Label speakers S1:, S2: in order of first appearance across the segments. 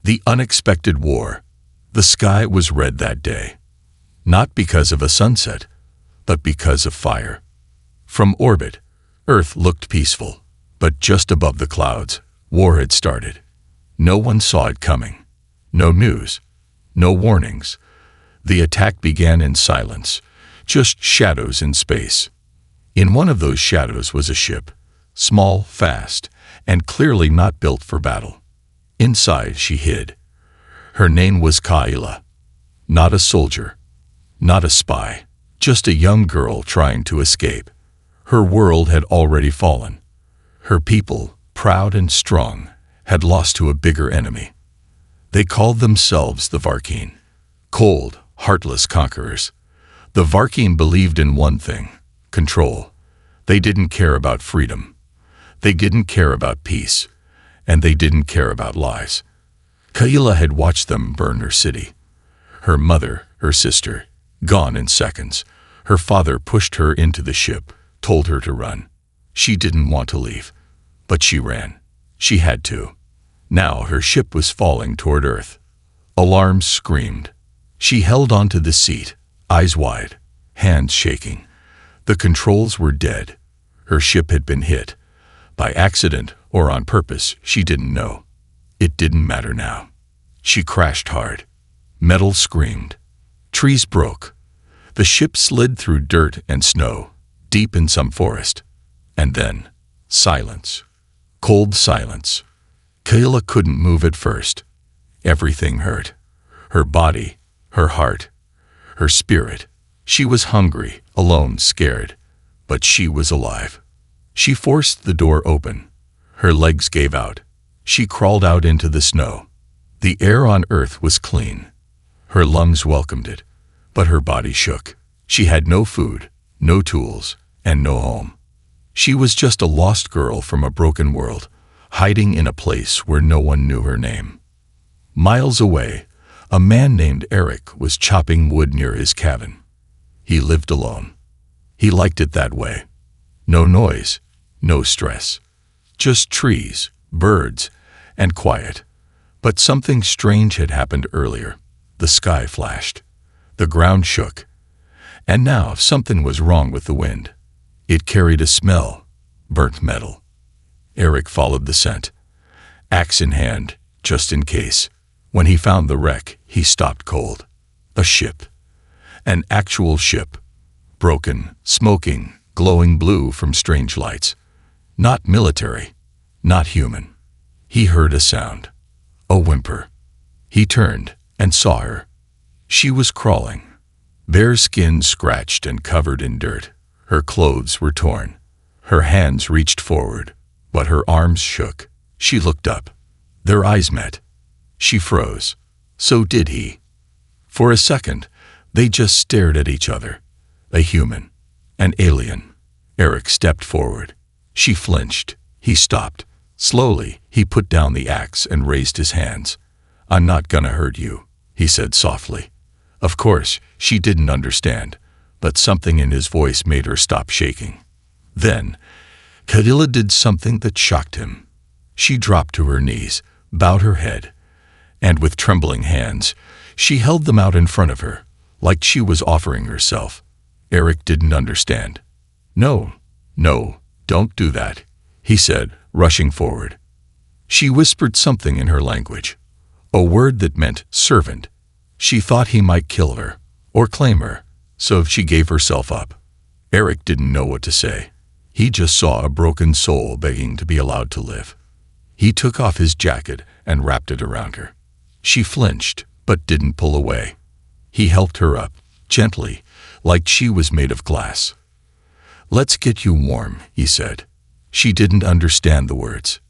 S1: The unexpected war. The sky was red that day. Not because of a sunset, but because of fire. From orbit, Earth looked peaceful, but just above the clouds, war had started. No one saw it coming. No news. No warnings. The attack began in silence, just shadows in space. In one of those shadows was a ship, small, fast, and clearly not built for battle. Inside she hid. Her name was Kaila. Not a soldier, not a spy, just a young girl trying to escape. Her world had already fallen. Her people, proud and strong, had lost to a bigger enemy. They called themselves the Varkeen, cold, heartless conquerors. The Varkeen believed in one thing: control. They didn't care about freedom. They didn't care about peace. And they didn't care about lives. Kaila had watched them burn her city. Her mother, her sister, gone in seconds. Her father pushed her into the ship, told her to run. She didn't want to leave, but she ran. She had to. Now her ship was falling toward Earth. Alarms screamed. She held onto the seat, eyes wide, hands shaking. The controls were dead. Her ship had been hit. By accident or on purpose, she didn't know. It didn't matter now. She crashed hard. Metal screamed. Trees broke. The ship slid through dirt and snow, deep in some forest. And then, silence. Cold silence. Kaila couldn't move at first. Everything hurt. Her body, her heart, her spirit. She was hungry, alone, scared. But she was alive. She forced the door open. Her legs gave out. She crawled out into the snow. The air on Earth was clean. Her lungs welcomed it, but her body shook. She had no food, no tools, and no home. She was just a lost girl from a broken world, hiding in a place where no one knew her name. Miles away, a man named Eric was chopping wood near his cabin. He lived alone. He liked it that way. No noise, no stress. Just trees, birds, and quiet. But something strange had happened earlier. The sky flashed. The ground shook. And now something was wrong with the wind. It carried a smell, burnt metal. Eric followed the scent, axe in hand, just in case. When he found the wreck, he stopped cold. A ship. An actual ship. Broken, smoking, glowing blue from strange lights. Not military, not human. He heard a sound. A whimper. He turned and saw her. She was crawling. Bare skin scratched and covered in dirt. Her clothes were torn. Her hands reached forward, but her arms shook. She looked up. Their eyes met. She froze. So did he. For a second, they just stared at each other. A human. An alien. Eric stepped forward. She flinched. He stopped. Slowly, he put down the axe and raised his hands. "I'm not gonna hurt you," he said softly. Of course, she didn't understand, but something in his voice made her stop shaking. Then, Kaila did something that shocked him. She dropped to her knees, bowed her head, and with trembling hands, she held them out in front of her, like she was offering herself. Eric didn't understand. "No, no, don't do that," he said, rushing forward. She whispered something in her language, a word that meant servant. She thought he might kill her, or claim her, so she gave herself up. Eric didn't know what to say. He just saw a broken soul begging to be allowed to live. He took off his jacket and wrapped it around her. She flinched, but didn't pull away. He helped her up, gently, like she was made of glass. "Let's get you warm," he said. She didn't understand the words,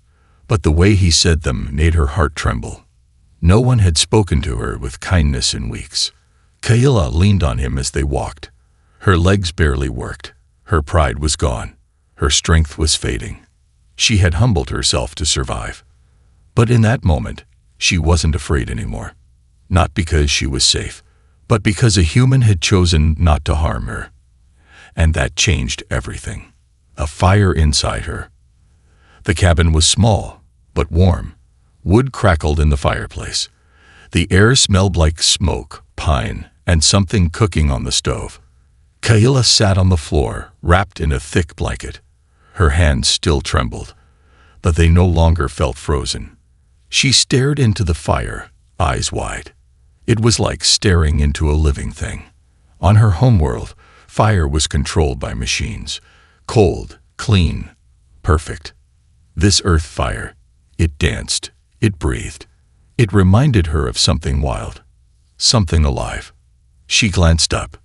S1: but the way he said them made her heart tremble. No one had spoken to her with kindness in weeks. Kaila leaned on him as they walked. Her legs barely worked. Her pride was gone. Her strength was fading. She had humbled herself to survive. But in that moment, she wasn't afraid anymore. Not because she was safe, but because a human had chosen not to harm her. And that changed everything. A fire inside her. The cabin was small, but warm. Wood crackled in the fireplace. The air smelled like smoke, pine, and something cooking on the stove. Kayla sat on the floor, wrapped in a thick blanket. Her hands still trembled, but they no longer felt frozen. She stared into the fire, eyes wide. It was like staring into a living thing. On her homeworld, fire was controlled by machines. Cold, clean, perfect. This earth fire, it danced, it breathed. It reminded her of something wild, something alive. She glanced up.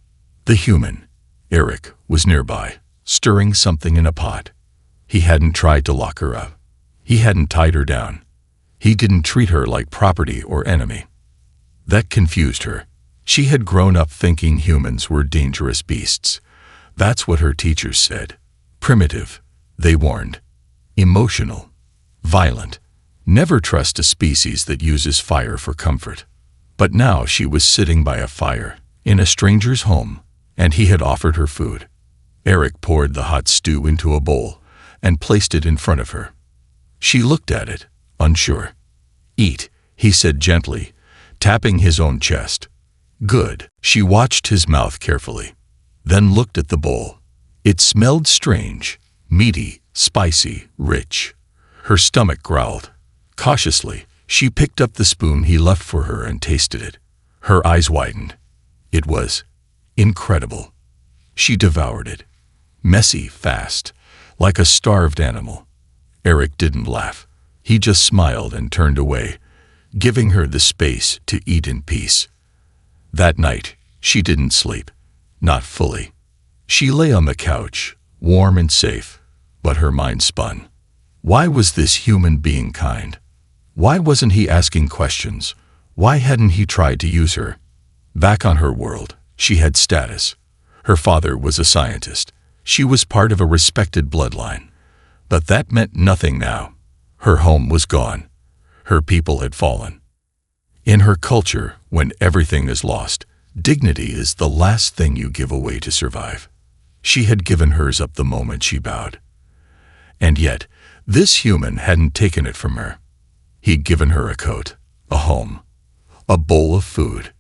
S1: The human, Eric, was nearby, stirring something in a pot. He hadn't tried to lock her up. He hadn't tied her down. He didn't treat her like property or enemy. That confused her. She had grown up thinking humans were dangerous beasts. That's what her teachers said. Primitive, they warned. Emotional, violent. Never trust a species that uses fire for comfort. But now she was sitting by a fire, in a stranger's home, and he had offered her food. Eric poured the hot stew into a bowl and placed it in front of her. She looked at it, unsure. "Eat," he said gently, tapping his own chest. "Good." She watched his mouth carefully, then looked at the bowl. It smelled strange, meaty, spicy, rich. Her stomach growled. Cautiously, she picked up the spoon he left for her and tasted it. Her eyes widened. It was incredible. She devoured it. Messy, fast, like a starved animal. Eric didn't laugh. He just smiled and turned away, giving her the space to eat in peace. That night, she didn't sleep. Not fully. She lay on the couch, warm and safe, but her mind spun. Why was this human being kind? Why wasn't he asking questions? Why hadn't he tried to use her? Back on her world, she had status. Her father was a scientist. She was part of a respected bloodline. But that meant nothing now. Her home was gone. Her people had fallen. In her culture, when everything is lost, dignity is the last thing you give away to survive. She had given hers up the moment she bowed. And yet, this human hadn't taken it from her. He'd given her a coat, a home, a bowl of food,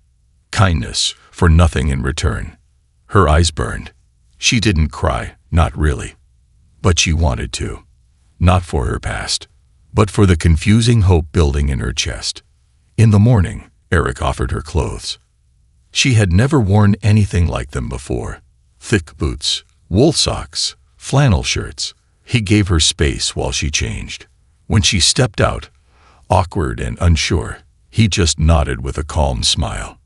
S1: kindness for nothing in return. Her eyes burned. She didn't cry, not really. But she wanted to. Not for her past, but for the confusing hope building in her chest. In the morning, Eric offered her clothes. She had never worn anything like them before. Thick boots, wool socks, flannel shirts. He gave her space while she changed. When she stepped out, awkward and unsure, he just nodded with a calm smile.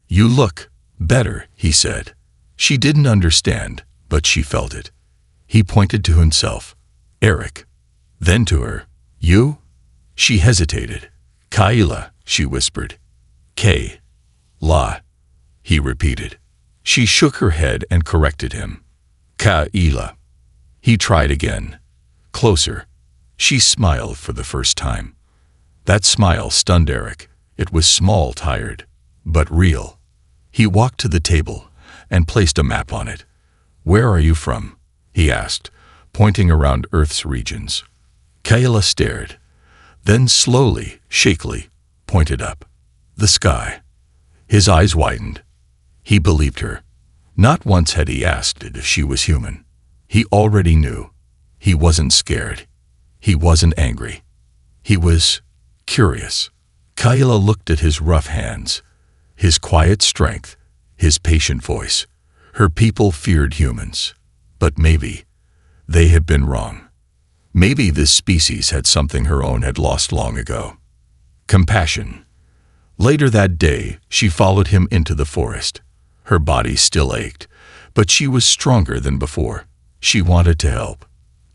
S1: "You look better," he said. She didn't understand, but she felt it. He pointed to himself. "Eric." Then to her. "You?" She hesitated. "Kayla," she whispered. "K-la," he repeated. She shook her head and corrected him. "Kayla." He tried again. Closer. She smiled for the first time. That smile stunned Eric. It was small, tired, but real. He walked to the table and placed a map on it. "Where are you from?" he asked, pointing around Earth's regions. Kayla stared, then slowly, shakily, pointed up. The sky. His eyes widened. He believed her. Not once had he asked if she was human. He already knew. He wasn't scared. He wasn't angry. He was curious. Kayla looked at his rough hands, his quiet strength, his patient voice. Her people feared humans. But maybe they had been wrong. Maybe this species had something her own had lost long ago. Compassion. Later that day, she followed him into the forest. Her body still ached, but she was stronger than before. She wanted to help,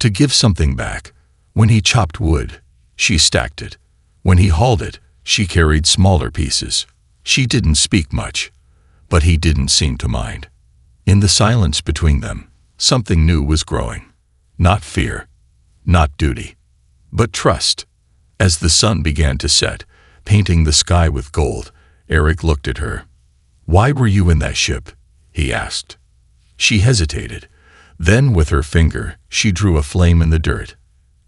S1: to give something back. When he chopped wood, she stacked it. When he hauled it, she carried smaller pieces. She didn't speak much, but he didn't seem to mind. In the silence between them, something new was growing. Not fear, not duty, but trust. As the sun began to set, painting the sky with gold, Eric looked at her. "Why were you in that ship?" he asked. She hesitated. Then with her finger, she drew a flame in the dirt,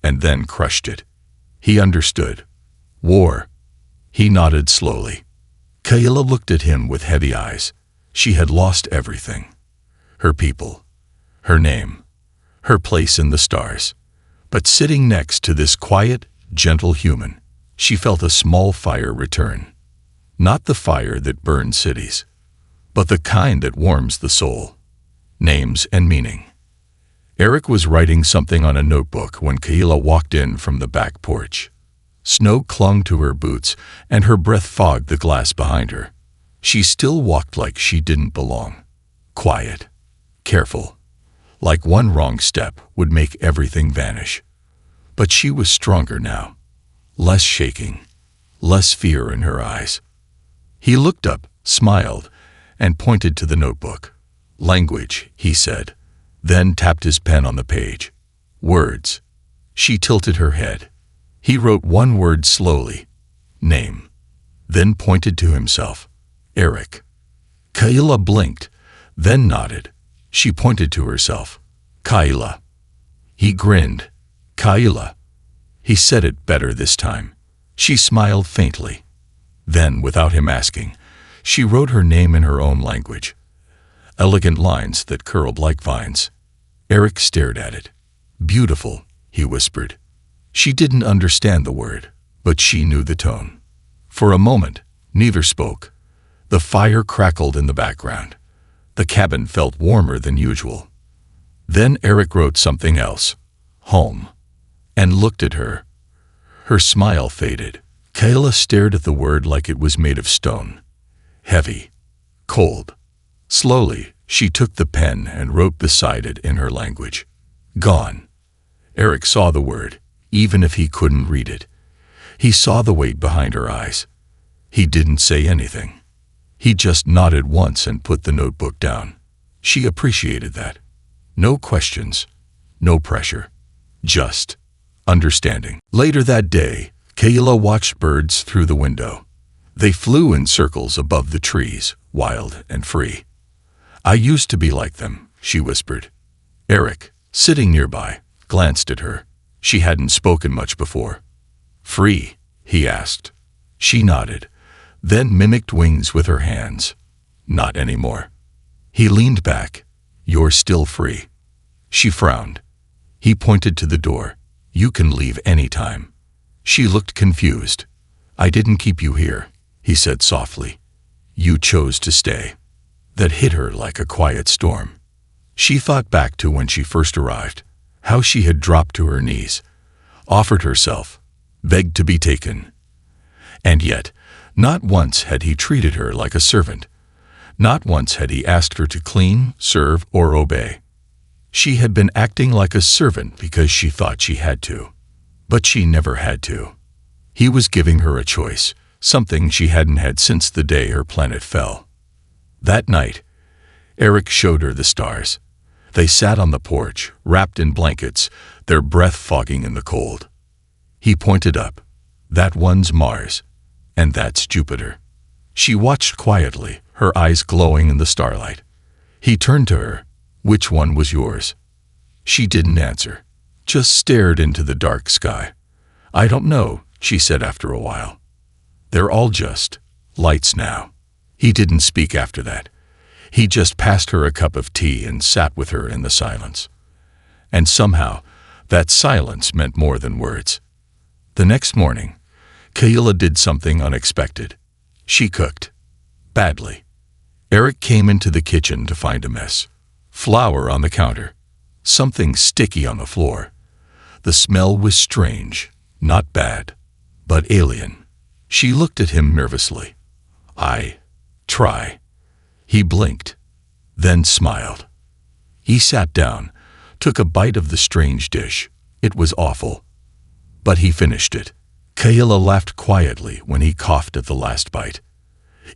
S1: and then crushed it. He understood. War. He nodded slowly. Kayla looked at him with heavy eyes. She had lost everything. Her people, her name, her place in the stars. But sitting next to this quiet, gentle human, she felt a small fire return. Not the fire that burns cities, but the kind that warms the soul. Names and meaning. Eric was writing something on a notebook when Kayla walked in from the back porch. Snow clung to her boots, and her breath fogged the glass behind her. She still walked like she didn't belong. Quiet, careful, like one wrong step would make everything vanish. But she was stronger now, less shaking, less fear in her eyes. He looked up, smiled, and pointed to the notebook. Language, he said, then tapped his pen on the page. Words. She tilted her head. He wrote one word slowly. Name. Then pointed to himself. Eric. Kayla blinked, then nodded. She pointed to herself. Kayla. He grinned. Kayla. He said it better this time. She smiled faintly. Then, without him asking, she wrote her name in her own language. Elegant lines that curled like vines. Eric stared at it. Beautiful, he whispered. She didn't understand the word, but she knew the tone. For a moment, neither spoke. The fire crackled in the background. The cabin felt warmer than usual. Then Eric wrote something else. Home. And looked at her. Her smile faded. Kayla stared at the word like it was made of stone. Heavy. Cold. Slowly, she took the pen and wrote beside it in her language. Gone. Eric saw the word, even if he couldn't read it. He saw the weight behind her eyes. He didn't say anything. He just nodded once and put the notebook down. She appreciated that. No questions, no pressure. Just understanding. Later that day, Kayla watched birds through the window. They flew in circles above the trees, wild and free. I used to be like them, she whispered. Eric, sitting nearby, glanced at her. She hadn't spoken much before. Free? He asked. She nodded, then mimicked wings with her hands. Not anymore. He leaned back. You're still free. She frowned. He pointed to the door. You can leave any time. She looked confused. I didn't keep you here, he said softly. You chose to stay. That hit her like a quiet storm. She thought back to when she first arrived, how she had dropped to her knees, offered herself, begged to be taken. And yet, not once had he treated her like a servant. Not once had he asked her to clean, serve, or obey. She had been acting like a servant because she thought she had to. But she never had to. He was giving her a choice, something she hadn't had since the day her planet fell. That night, Eric showed her the stars. They sat on the porch, wrapped in blankets, their breath fogging in the cold. He pointed up. That one's Mars, and that's Jupiter. She watched quietly, her eyes glowing in the starlight. He turned to her. Which one was yours? She didn't answer, just stared into the dark sky. I don't know, she said after a while. They're all just lights now. He didn't speak after that. He just passed her a cup of tea and sat with her in the silence. And somehow, that silence meant more than words. The next morning, Kayla did something unexpected. She cooked. Badly. Eric came into the kitchen to find a mess. Flour on the counter. Something sticky on the floor. The smell was strange, not bad, but alien. She looked at him nervously. Try. He blinked, then smiled. He sat down, took a bite of the strange dish. It was awful. But he finished it. Kayla laughed quietly when he coughed at the last bite.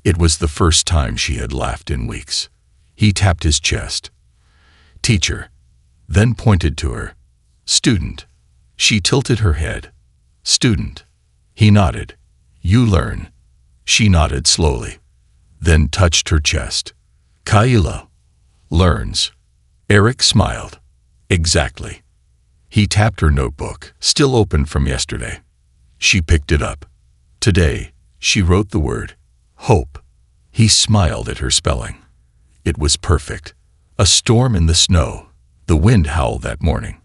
S1: It was the first time she had laughed in weeks. He tapped his chest. Teacher, then pointed to her. Student. She tilted her head. Student. He nodded. You learn. She nodded slowly, then touched her chest. Kayla learns. Eric smiled. Exactly. He tapped her notebook, still open from yesterday. She picked it up. Today, she wrote the word hope. He smiled at her spelling. It was perfect. A storm in the snow. The wind howled that morning.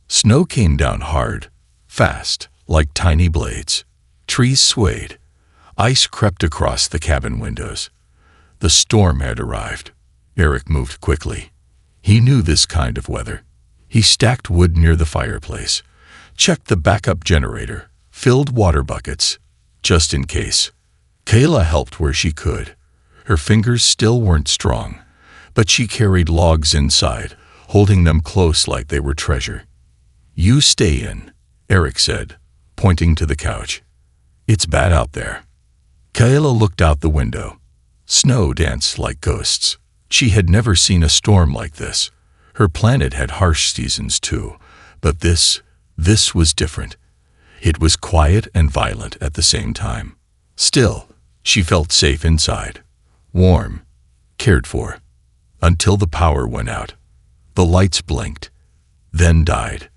S1: Snow came down hard, fast, like tiny blades. Trees swayed. Ice crept across the cabin windows. The storm had arrived. Eric moved quickly. He knew this kind of weather. He stacked wood near the fireplace, checked the backup generator, filled water buckets, just in case. Kayla helped where she could. Her fingers still weren't strong, but she carried logs inside, holding them close like they were treasure. "You stay in," Eric said, pointing to the couch. "It's bad out there." Kayla looked out the window. Snow danced like ghosts. She had never seen a storm like this. Her planet had harsh seasons too, but this was different. It was quiet and violent at the same time. Still, she felt safe inside, warm, cared for, until the power went out. The lights blinked, then died.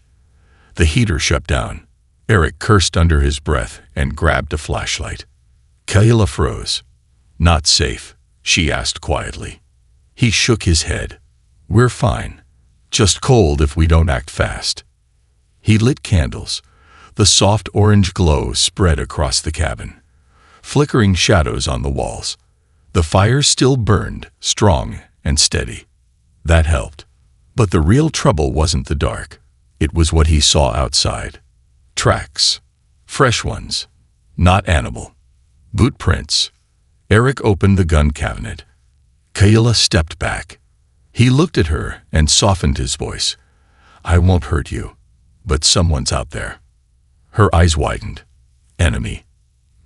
S1: The heater shut down. Eric cursed under his breath and grabbed a flashlight. Kayla froze. "Not safe?" she asked quietly. He shook his head. "We're fine. Just cold if we don't act fast." He lit candles. The soft orange glow spread across the cabin, flickering shadows on the walls. The fire still burned, strong and steady. That helped. But the real trouble wasn't the dark. It was what he saw outside. Tracks. Fresh ones. Not animal. Boot prints. Eric opened the gun cabinet. Kayla stepped back. He looked at her and softened his voice. "I won't hurt you, but someone's out there." Her eyes widened. Enemy.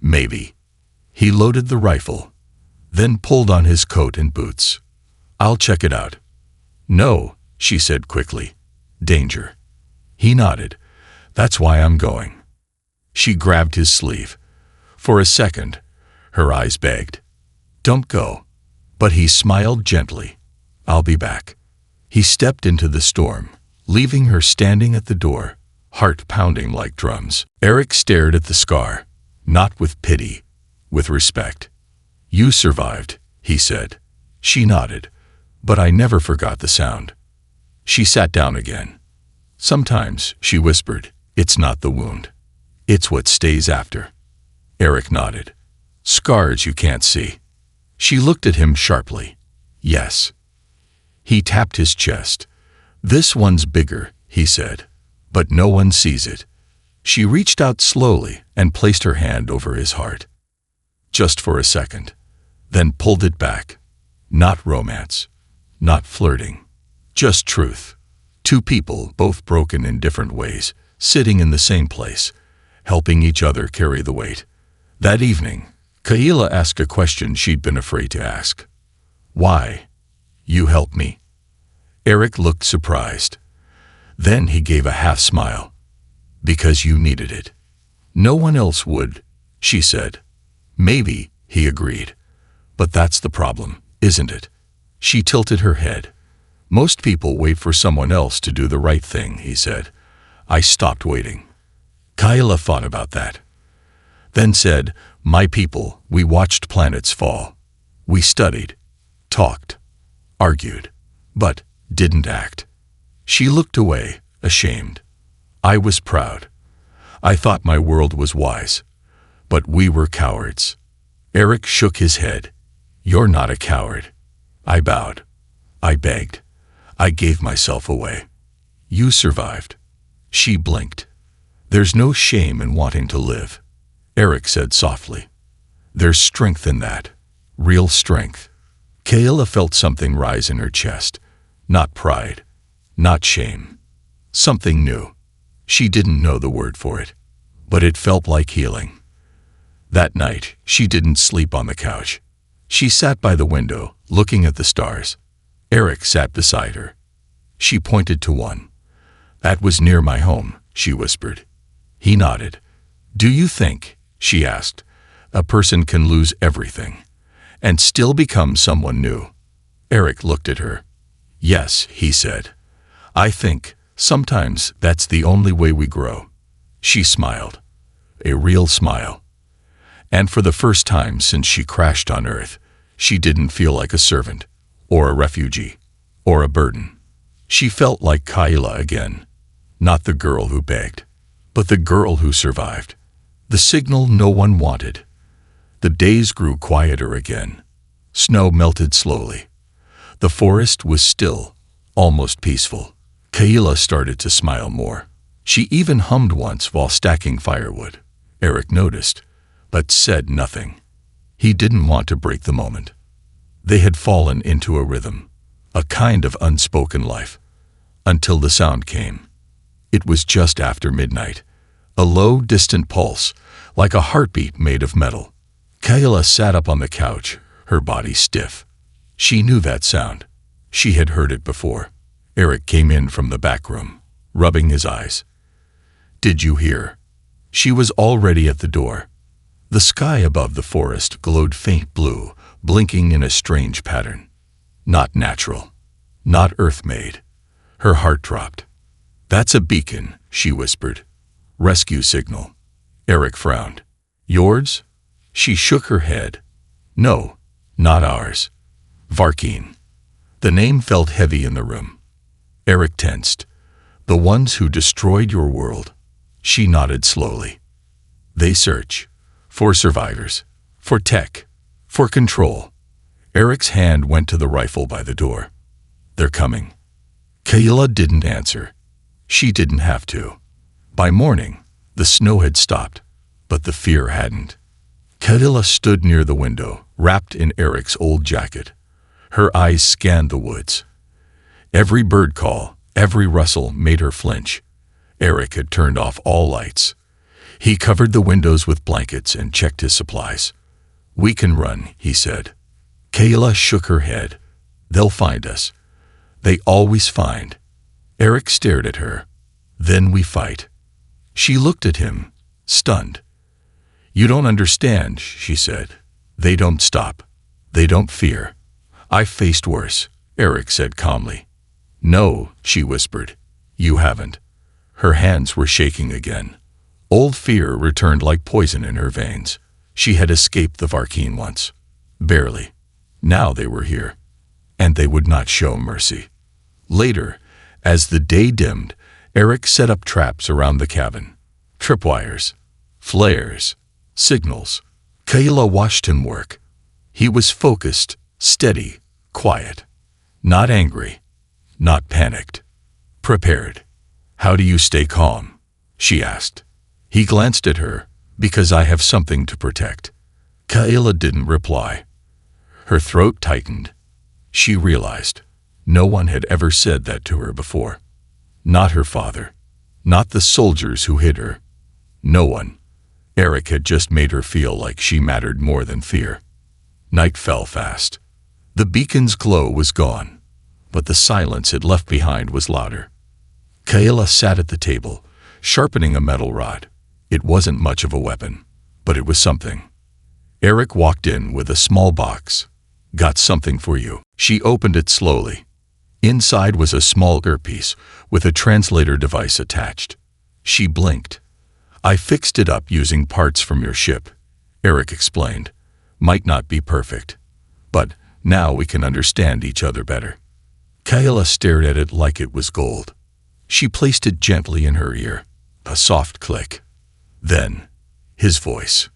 S1: Maybe. He loaded the rifle, then pulled on his coat and boots. "I'll check it out." "No," she said quickly. "Danger." He nodded. "That's why I'm going." She grabbed his sleeve. For a second, her eyes begged, "Don't go." But he smiled gently. "I'll be back." He stepped into the storm, leaving her standing at the door, heart pounding like drums. Eric stared at the scar, not with pity, with respect. "You survived," he said. She nodded, but I never forgot the sound. She sat down again. "Sometimes," she whispered, "it's not the wound. It's what stays after." Eric nodded. "Scars you can't see." She looked at him sharply. "Yes." He tapped his chest. "This one's bigger," he said, "but no one sees it." She reached out slowly and placed her hand over his heart. Just for a second, then pulled it back. Not romance, not flirting, just truth. Two people, both broken in different ways, sitting in the same place, helping each other carry the weight. That evening, Kayla asked a question she'd been afraid to ask. "Why? You helped me." Eric looked surprised. Then he gave a half smile. "Because you needed it. No one else would," she said. "Maybe," he agreed. "But that's the problem, isn't it?" She tilted her head. "Most people wait for someone else to do the right thing," he said. "I stopped waiting." Kayla thought about that. Then said, "My people, we watched planets fall. We studied, talked, argued, but didn't act." She looked away, ashamed. I was proud. I thought my world was wise. But we were cowards. Eric shook his head. "You're not a coward." I bowed. I begged. I gave myself away. "You survived." She blinked. "There's no shame in wanting to live," Eric said softly. "There's strength in that. Real strength." Kayla felt something rise in her chest. Not pride. Not shame. Something new. She didn't know the word for it, but it felt like healing. That night, she didn't sleep on the couch. She sat by the window, looking at the stars. Eric sat beside her. She pointed to one. "That was near my home," she whispered. He nodded. "Do you think," she asked, "a person can lose everything and still become someone new?" Eric looked at her. "Yes," he said. "I think sometimes that's the only way we grow." She smiled. A real smile. And for the first time since she crashed on Earth, she didn't feel like a servant, or a refugee, or a burden. She felt like Kayla again, not the girl who begged, but the girl who survived. The signal no one wanted. The days grew quieter again. Snow melted slowly. The forest was still, almost peaceful. Kayla started to smile more. She even hummed once while stacking firewood. Eric noticed, but said nothing. He didn't want to break the moment. They had fallen into a rhythm, a kind of unspoken life, until the sound came. It was just after midnight, a low, distant pulse, like a heartbeat made of metal. Kayla sat up on the couch, her body stiff. She knew that sound. She had heard it before. Eric came in from the back room, rubbing his eyes. "Did you hear?" She was already at the door. The sky above the forest glowed faint blue, blinking in a strange pattern. Not natural. Not Earth-made. Her heart dropped. "That's a beacon," she whispered. "Rescue signal." Eric frowned. "Yours?" She shook her head. "No, not ours. Varkeen." The name felt heavy in the room. Eric tensed. "The ones who destroyed your world." She nodded slowly. "They search. For survivors. For tech. For control." Eric's hand went to the rifle by the door. "They're coming." Kayla didn't answer. She didn't have to. By morning, the snow had stopped, but the fear hadn't. Kayla stood near the window, wrapped in Eric's old jacket. Her eyes scanned the woods. Every bird call, every rustle made her flinch. Eric had turned off all lights. He covered the windows with blankets and checked his supplies. "We can run," he said. Kayla shook her head. "They'll find us. They always find." Eric stared at her. "Then we fight." She looked at him, stunned. "You don't understand," she said. "They don't stop. They don't fear." "I've faced worse," Eric said calmly. "No," she whispered. "You haven't." Her hands were shaking again. Old fear returned like poison in her veins. She had escaped the Varkeen once. Barely. Now they were here. And they would not show mercy. Later, as the day dimmed, Eric set up traps around the cabin. Tripwires. Flares. Signals. Kayla watched him work. He was focused, steady, quiet. Not angry. Not panicked. Prepared. "How do you stay calm?" she asked. He glanced at her. "Because I have something to protect." Kayla didn't reply. Her throat tightened. She realized no one had ever said that to her before. Not her father. Not the soldiers who hid her. No one. Eric had just made her feel like she mattered more than fear. Night fell fast. The beacon's glow was gone, but the silence it left behind was louder. Kayla sat at the table, sharpening a metal rod. It wasn't much of a weapon, but it was something. Eric walked in with a small box. "Got something for you." She opened it slowly. Inside was a small earpiece with a translator device attached. She blinked. "I fixed it up using parts from your ship," Eric explained. "Might not be perfect, but now we can understand each other better." Kayla stared at it like it was gold. She placed it gently in her ear. A soft click. Then, his voice.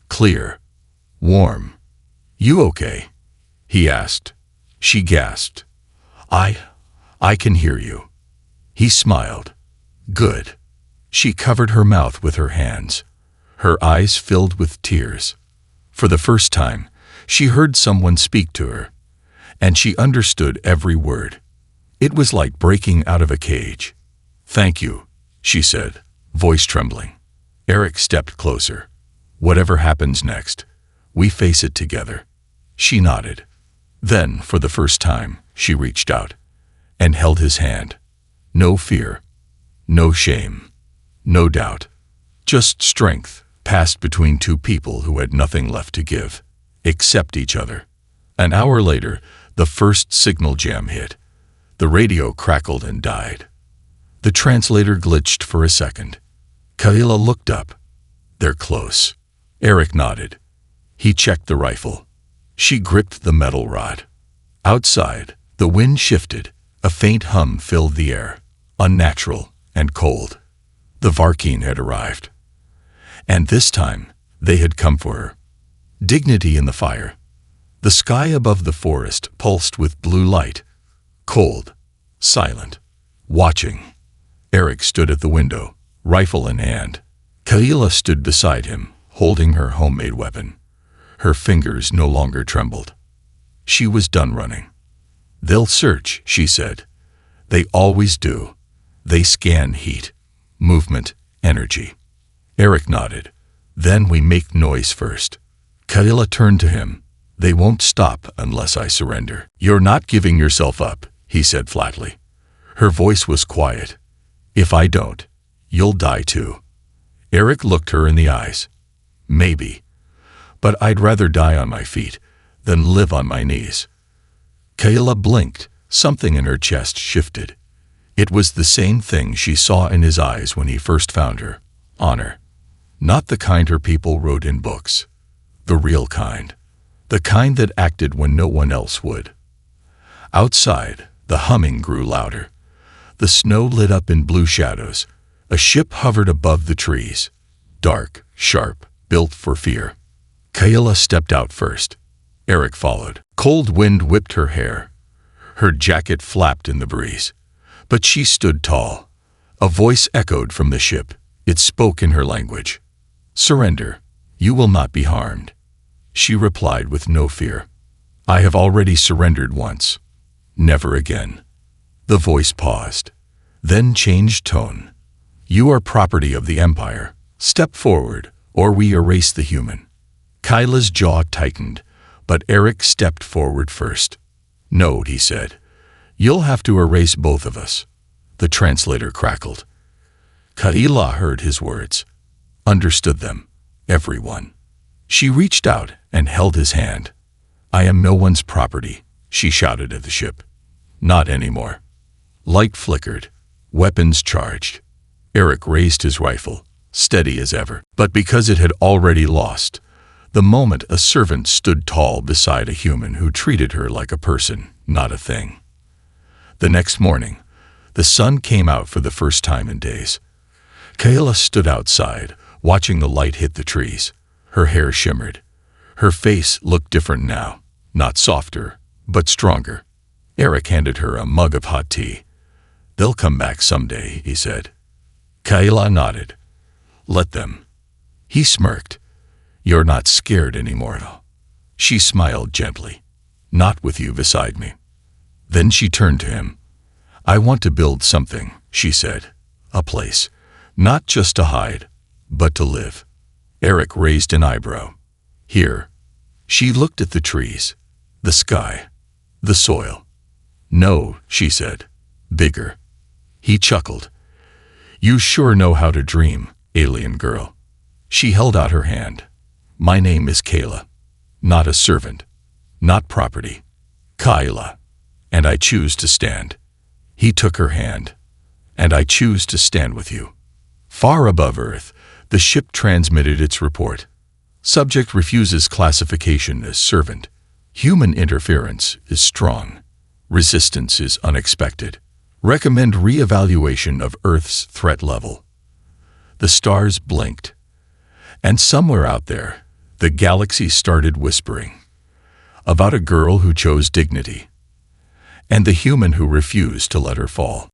S1: Clear. Warm. "You okay?" he asked. She gasped. I can hear you." He smiled. "Good." She covered her mouth with her hands. Her eyes filled with tears. For the first time, she heard someone speak to her, and she understood every word. It was like breaking out of a cage. "Thank you," she said, voice trembling. Eric stepped closer. "Whatever happens next, we face it together." She nodded. Then, for the first time, she reached out and held his hand. No fear, no shame, no doubt. Just strength passed between two people who had nothing left to give, except each other. An hour later, the first signal jam hit. The radio crackled and died. The translator glitched for a second. Kayla looked up. "They're close." Eric nodded. He checked the rifle. She gripped the metal rod. Outside, the wind shifted. A faint hum filled the air, unnatural and cold. The Varkeen had arrived. And this time, they had come for her. Dignity in the fire. The sky above the forest pulsed with blue light. Cold, silent, watching. Eric stood at the window, rifle in hand. Kayla stood beside him, holding her homemade weapon. Her fingers no longer trembled. She was done running. "They'll search," she said. "They always do. They scan heat, movement, energy." Eric nodded. "Then we make noise first." Kayla turned to him. "They won't stop unless I surrender." "You're not giving yourself up," he said flatly. Her voice was quiet. "If I don't, you'll die too." Eric looked her in the eyes. "Maybe. But I'd rather die on my feet than live on my knees." Kayla blinked. Something in her chest shifted. It was the same thing she saw in his eyes when he first found her. Honor. Not the kind her people wrote in books. The real kind. The kind that acted when no one else would. Outside, the humming grew louder. The snow lit up in blue shadows. A ship hovered above the trees. Dark, sharp, built for fear. Kayla stepped out first. Eric followed. Cold wind whipped her hair. Her jacket flapped in the breeze. But she stood tall. A voice echoed from the ship. It spoke in her language. "Surrender. You will not be harmed." She replied with no fear. "I have already surrendered once. Never again." The voice paused, then changed tone. "You are property of the Empire. Step forward, or we erase the human." Kyla's jaw tightened, but Eric stepped forward first. "No," he said. "You'll have to erase both of us." The translator crackled. Kayla heard his words, understood them, everyone. She reached out and held his hand. "I am no one's property," she shouted at the ship. "Not anymore." Light flickered, weapons charged. Eric raised his rifle, steady as ever. But because it had already lost, the moment a servant stood tall beside a human who treated her like a person, not a thing. The next morning, the sun came out for the first time in days. Kayla stood outside, watching the light hit the trees. Her hair shimmered. Her face looked different now, not softer, but stronger. Eric handed her a mug of hot tea. "They'll come back someday," he said. Kayla nodded. "Let them." He smirked. "You're not scared anymore." She smiled gently. "Not with you beside me." Then she turned to him. "I want to build something," she said. "A place. Not just to hide, but to live." Eric raised an eyebrow. "Here." She looked at the trees, the sky, the soil. "No," she said. "Bigger." He chuckled. "You sure know how to dream, alien girl." She held out her hand. "My name is Kayla. Not a servant. Not property. Kayla. And I choose to stand." He took her hand. "And I choose to stand with you." Far above Earth, the ship transmitted its report. Subject refuses classification as servant. Human interference is strong. Resistance is unexpected. Recommend re-evaluation of Earth's threat level. The stars blinked. And somewhere out there, the galaxy started whispering about a girl who chose dignity and the human who refused to let her fall.